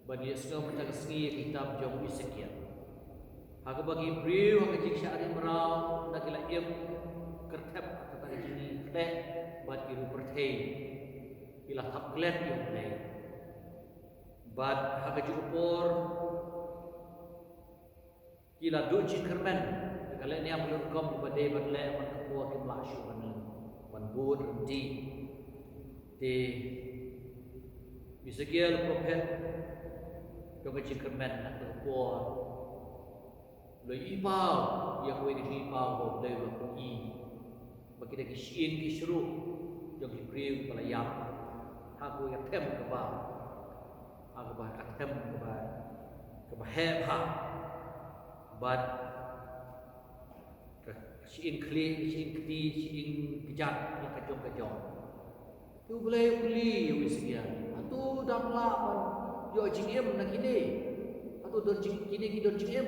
bagi semua mentang sengi kitab jom Ezekiel. Haga bagi beriu haga jik syari merau nak ila im kertep kata jini kete bad iru pertei ila thaplet yung play bad haga jupor kila duci kermen kalau ni am belum kom badai badle man ko kim la shu ban bud di Ezekiel prophet kau cik kermen nak terpuar loi pau yang kau ni pau kau boleh berpergi bagi dah kisien kisru yang diberi kepada yang aku yang tem kebal aku bah tem kebal hebat bad kisien kli kisien kdi kisien kejat yang kejong tu boleh beli Ezekiel atu dah melak yo jingem nak kini atu don kini ki don jingem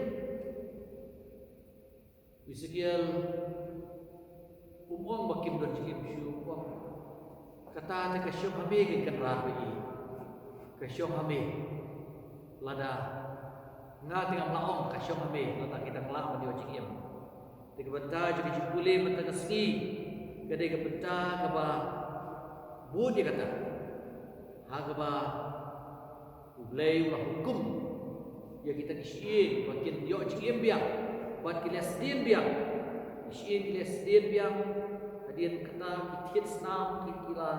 Ezekiel umong bakim don jingem syu kata ke syok hame ke kerah bagi ke syok hame lada nga tengah melaong ke syok hame lada kita ngelak mendio jingem tiga benta jadi jipule benta kesni kedai ke benta ke ba bu dia kata hagaba ulai ulah hukum ya kita kisien makin yo jingem biang buat kilas din biang kisien kilas din biang hadian kata kitit senam kila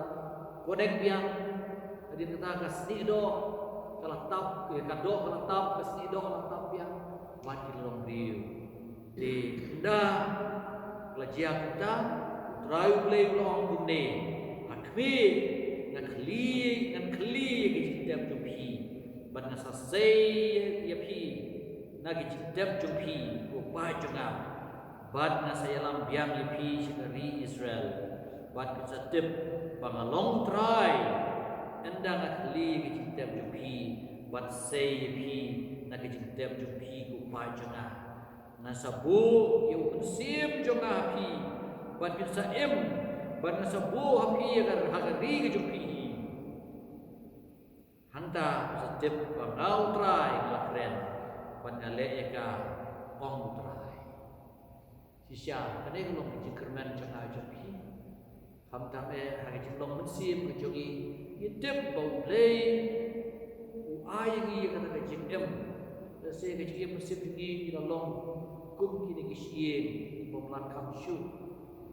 kodek biang hadian kata kasni do kalau tap ke kado kalau tap kasni do kalau tap biang buat kilong riu di dah pelajia kita terayu play long gune hakmi ngan kli kita jumpi ban nasai ya pi nagi jidap jumpi upai jungam bad na sayalam biang lipi dari Israel bad kita tip bangalong try endang akli kita jumpi bad say lipi nagi jidap jumpi upai jungam nasabu yu sim jungah pi bad bisa bad nasabu hapi agar hagari jumpi hanta setiap bangal try lakren panale eka ong try sisya kane long jikerman janga jopi hamta me hari jilong mensim kejogi yitep bau play u ayi kata ke jim se ke jim mensim ni ila long kum kini kisien bomlan kamshu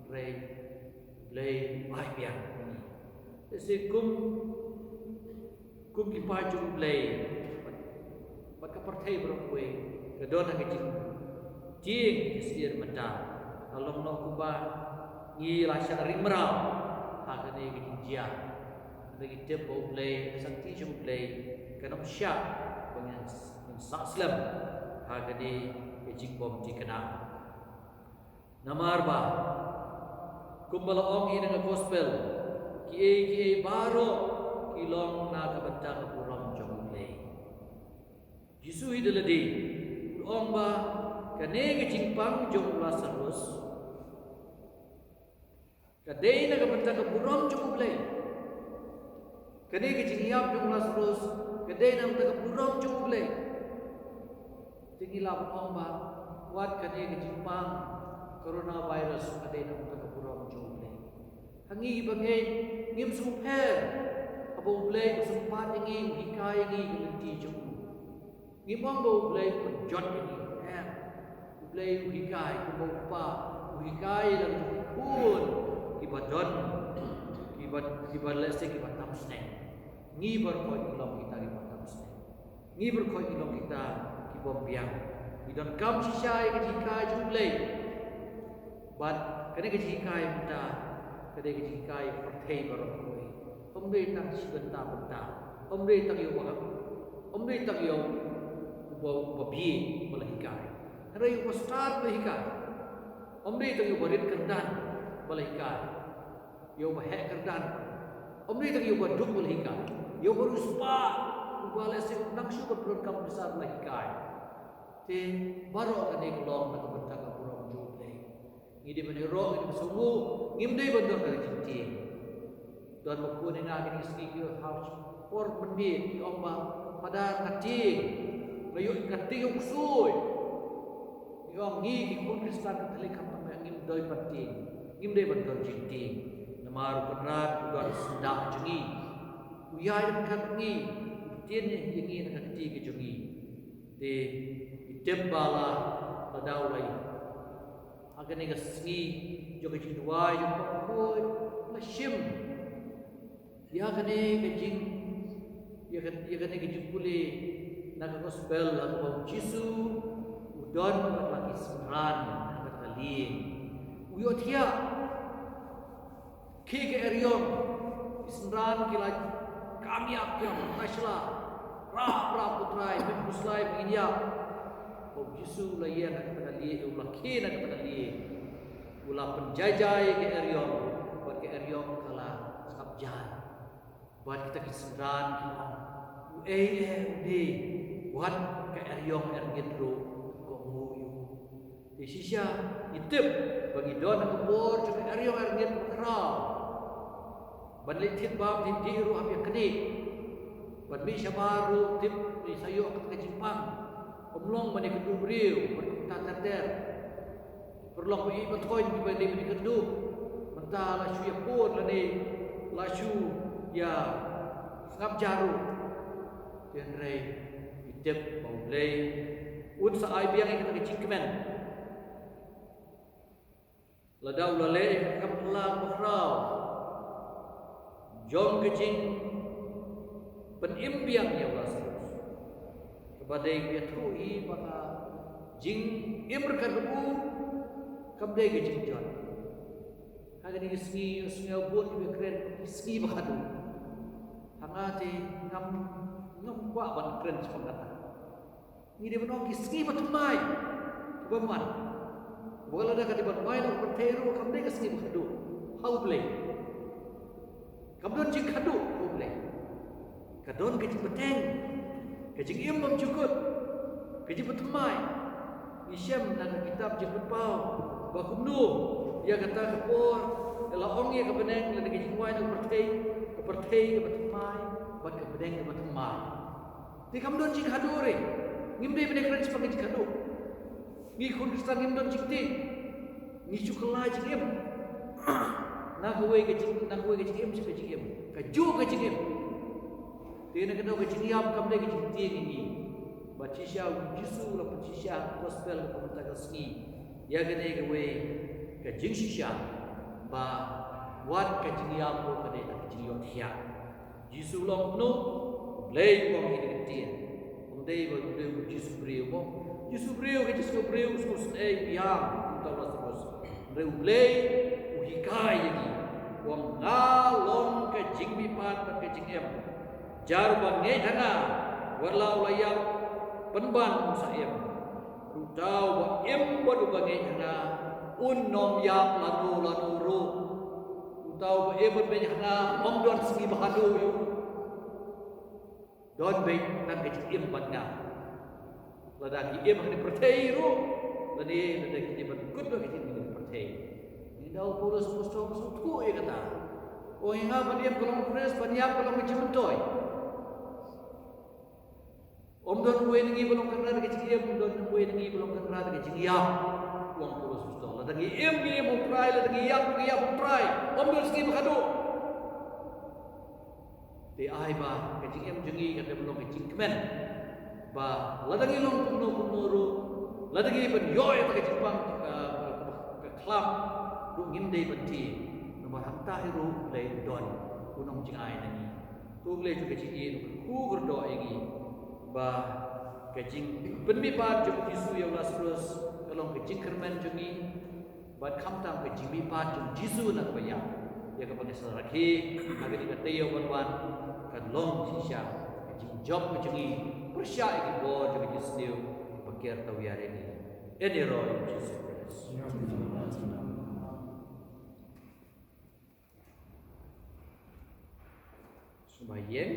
re play ai biang ni se kum ki paju play maka pertai berkuai kedon hak jing kisir mata along no kuba ngi rasa rimrau hak ni kijia bagi tempo play sakti jum play kanam syak dengan saslam hak ni jing bom dikena namar ba kumbala ong ini dengan gospel ki baro kilong na kabanta ka puram jong play Yesu hidaladi ong ba kane ke jingpang jong Lazarus kadai na kabanta ka puram jong play kane ke jingiap jong Lazarus kadai na kabanta ka puram jong play tingilap ong ba wat kane ke jingpang coronavirus kadai na kabanta ka puram jong play hangi bangai ngim sumper abo play sempat ingin hikai ingin gelenti jong ngimong bo play penjot ini play hikai kumpa hikai lang pun kibadon kibad lese kibad tamsne ngibar ko ilong kita kibad tamsne ngibar ko ilong kita kibom biang bidon kam sisai ke hikai jong play bat kene ke hikai kita kene ke hikai perthei barok ko omre tang sibenta benta omre tang yo omre tang yo babi balahikai rai ko start balahikai omre tang yo barit kerdan balahikai yo bahek kerdan omre tang yo baduk balahikai yo baru spa ubale se nang syu berkam besar balahikai te baro tani kolong na benta ka purong jule ngide bani ro ngide besumu ngimde bandor ka jinti dan buku ni nak ini segi house for menit omba padar kating layu kating uksui yang ngi kun Kristen Katolik kam ngim doi pating ngim dei ban jinting namar penrat udan sedap jengi uyai kan ngi tien yengi nak kati ke jengi de tembala ladau lai agan ni gasngi joga jidwai joga koi la shim ya gane ke jing ya gane ke jipuli nak gospel la bau Jisu udon lagi semran nak kali uyotia ke erion semran kila kami akyam masla ra putrai muslai menginya bau Jisu la ya nak kali ulah ke nak kali ulah penjajai ke erion buat ke erion kala sabjan buat kita kesemran di buat ke erion ergitro komuyu di sisa itip bagi don kebor juga erion ergit kerau balik tip bab di diru ambil kenik ban mi baru tip di sayu ke Jepang omlong bani kedu beriu berkutan ter perlu i betkoin di bali di kedu mentah la syu pun la ni la syu ya ngap jaru tian rei itip bau blei un sa ai biang kita kecikmen la dau la le kam la bakrau jom kecing penimbiang ya Allah kepada yang terui maka jing imrkan bu kabdai kecing jon kaga ni sni buat di keren sni bakadu hangati ngam kwa ban keren sepengata ni dia menong sni batumai kebaman bola ada kati ban main pertero kabdai sni bakadu how play kabdon jing kadu boleh kadon kecing peteng kecing imam cukup kecing petemai isyam nak kitab jing pau bakumnu dia kata kepor ela ongi ke beneng le kecing wai nak pertei ke petemai buat ke beneng ke petemai di kabdon jing kadore ngimde beneng keren sebagai jing kadu ngi kun Kristen ngimdon jing ti ngi cukelai jing im nak gue kecing em sih kecing em kaju kecing em dia nak kena kecing yam kam dia kecing tiang ini baca syau Jisu la baca syau gospel pemerintah kesni ya kena gue kecing sisya ba wat kecing yam ko kena kecing yam hiya Jisu long no lay wong ini ketian ondai ba Jisu brio kecing brio sus biang tahu terus reulay hikai lagi wong ngalong ke jingbi pat ke jingem jar bangai dana walau layam penban saem rutau ba em bodu bangai dana nom yap lanu ru rutau ba em bangai dana om don segi bahadu yu don be nan ke jingem batna ladaki em ni pertei ru ladaki ni ban kut ke jingem pertei Dau Paulus Apostol sutku ya kata. Oh ingat baniap kalau fresh baniap kalau mencementoi. Om don gue nengi belum kenal ke cikiam, om don gue nengi belum kenal ke cikiam. Uang Paulus Apostol. Lagi em mau try, lagi yap mau try. Om don segi berkado. Di ai ba ke cikiam jengi kata belum ke cikmen. Ba lagi long kumno lagi ben yoy ke Jepang ke kelam. Rungin day benti nomor hamta iru lay don unong jingai nani tu lay juga ciki ku berdoa lagi ba kecing penmipat jom Jisu ya Allah terus kalau kecing kerman jongi ba kamtam kecing mipat jom Jisu nak bayar ya kepada saraki agar dikatayo wan kan long sisya kecing job kecingi persya iki bo jom Jisu pakir tahu ya ini roh Jisu Bayang